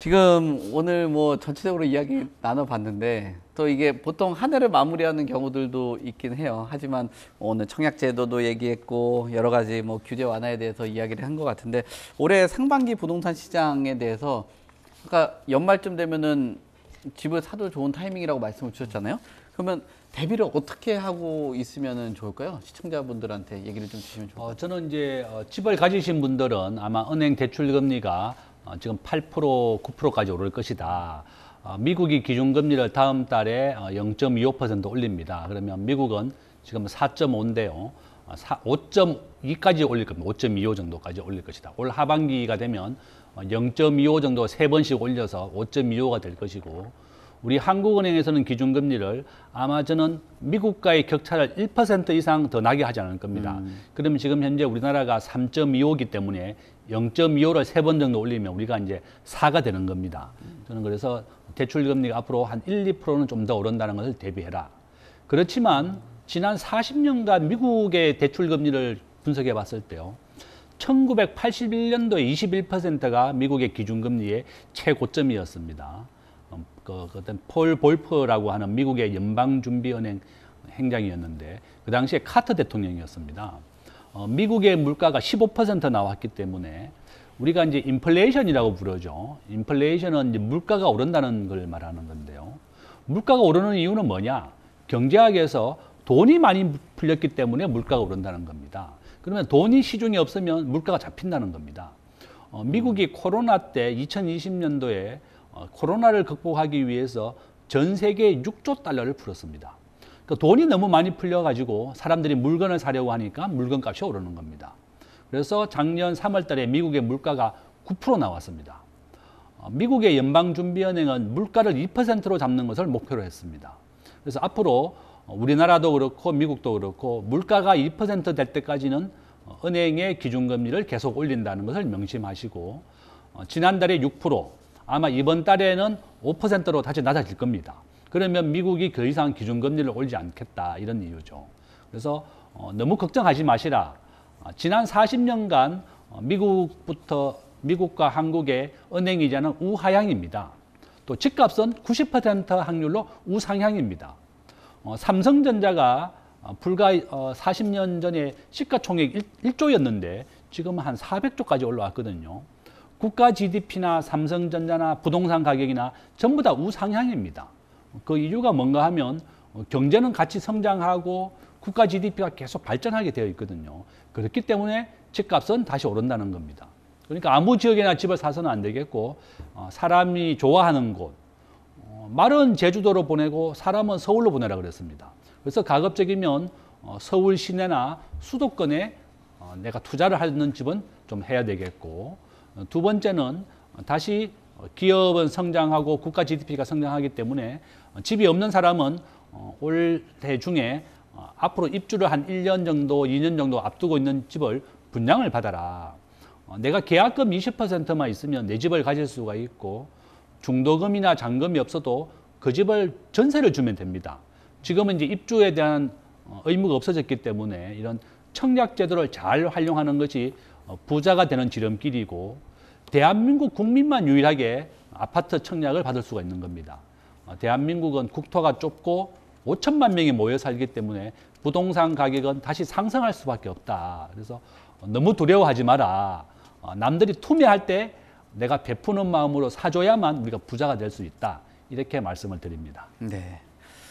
지금 오늘 뭐 전체적으로 이야기 나눠봤는데 또 이게 보통 한 해를 마무리하는 경우들도 있긴 해요. 하지만 오늘 청약제도도 얘기했고 여러 가지 뭐 규제 완화에 대해서 이야기를 한 것 같은데 올해 상반기 부동산 시장에 대해서 아까 연말쯤 되면은 집을 사도 좋은 타이밍이라고 말씀을 주셨잖아요. 그러면 대비를 어떻게 하고 있으면 좋을까요? 시청자분들한테 얘기를 좀 주시면 좋을까요? 저는 이제 집을 가지신 분들은 아마 은행 대출 금리가 지금 8%, 9%까지 오를 것이다. 미국이 기준금리를 다음 달에 0.25% 올립니다. 그러면 미국은 지금 4.5인데요. 5.2까지 올릴 겁니다. 5.25 정도까지 올릴 것이다. 올 하반기가 되면 0.25 정도 세 번씩 올려서 5.25가 될 것이고, 우리 한국은행에서는 기준금리를 아마 저는 미국과의 격차를 1% 이상 더 나게 하지 않을 겁니다. 그러면 지금 현재 우리나라가 3.25이기 때문에 0.25를 세 번 정도 올리면 우리가 이제 4가 되는 겁니다. 저는 그래서 대출금리가 앞으로 한 1, 2%는 좀 더 오른다는 것을 대비해라. 그렇지만 지난 40년간 미국의 대출금리를 분석해 봤을 때요. 1981년도에 21%가 미국의 기준금리의 최고점이었습니다. 그때 폴 볼퍼라고 하는 미국의 연방준비은행 행장이었는데 그 당시에 카터 대통령이었습니다. 미국의 물가가 15% 나왔기 때문에 우리가 이제 인플레이션이라고 부르죠. 인플레이션은 이제 물가가 오른다는 걸 말하는 건데요. 물가가 오르는 이유는 뭐냐? 경제학에서 돈이 많이 풀렸기 때문에 물가가 오른다는 겁니다. 그러면 돈이 시중에 없으면 물가가 잡힌다는 겁니다. 미국이 코로나 때 2020년도에 코로나를 극복하기 위해서 전 세계에 6조 달러를 풀었습니다. 그러니까 돈이 너무 많이 풀려가지고 사람들이 물건을 사려고 하니까 물건값이 오르는 겁니다. 그래서 작년 3월 달에 미국의 물가가 9% 나왔습니다. 미국의 연방준비은행은 물가를 2%로 잡는 것을 목표로 했습니다. 그래서 앞으로 우리나라도 그렇고 미국도 그렇고 물가가 2% 될 때까지는 은행의 기준금리를 계속 올린다는 것을 명심하시고, 지난달에 6%, 아마 이번 달에는 5%로 다시 낮아질 겁니다. 그러면 미국이 더 이상 기준금리를 올리지 않겠다, 이런 이유죠. 그래서 너무 걱정하지 마시라. 지난 40년간 미국과 한국의 은행이자는 우하향입니다. 또 집값은 90% 확률로 우상향입니다. 삼성전자가 불과 40년 전에 시가총액 1조였는데 지금 한 400조까지 올라왔거든요. 국가 GDP나 삼성전자나 부동산 가격이나 전부 다 우상향입니다. 그 이유가 뭔가 하면 경제는 같이 성장하고 국가 GDP가 계속 발전하게 되어 있거든요. 그렇기 때문에 집값은 다시 오른다는 겁니다. 그러니까 아무 지역에나 집을 사서는 안 되겠고, 사람이 좋아하는 곳, 말은 제주도로 보내고 사람은 서울로 보내라 그랬습니다. 그래서 가급적이면 서울 시내나 수도권에 내가 투자를 하는 집은 좀 해야 되겠고, 두 번째는 다시 기업은 성장하고 국가 GDP가 성장하기 때문에 집이 없는 사람은 올해 중에 앞으로 입주를 한 1년 정도, 2년 정도 앞두고 있는 집을 분양을 받아라. 내가 계약금 20%만 있으면 내 집을 가질 수가 있고, 중도금이나 잔금이 없어도 그 집을 전세를 주면 됩니다. 지금은 이제 입주에 대한 의무가 없어졌기 때문에 이런 청약제도를 잘 활용하는 것이 부자가 되는 지름길이고, 대한민국 국민만 유일하게 아파트 청약을 받을 수가 있는 겁니다. 대한민국은 국토가 좁고 5천만 명이 모여 살기 때문에 부동산 가격은 다시 상승할 수밖에 없다. 그래서 너무 두려워하지 마라. 남들이 투매할 때 내가 베푸는 마음으로 사줘야만 우리가 부자가 될 수 있다. 이렇게 말씀을 드립니다. 네.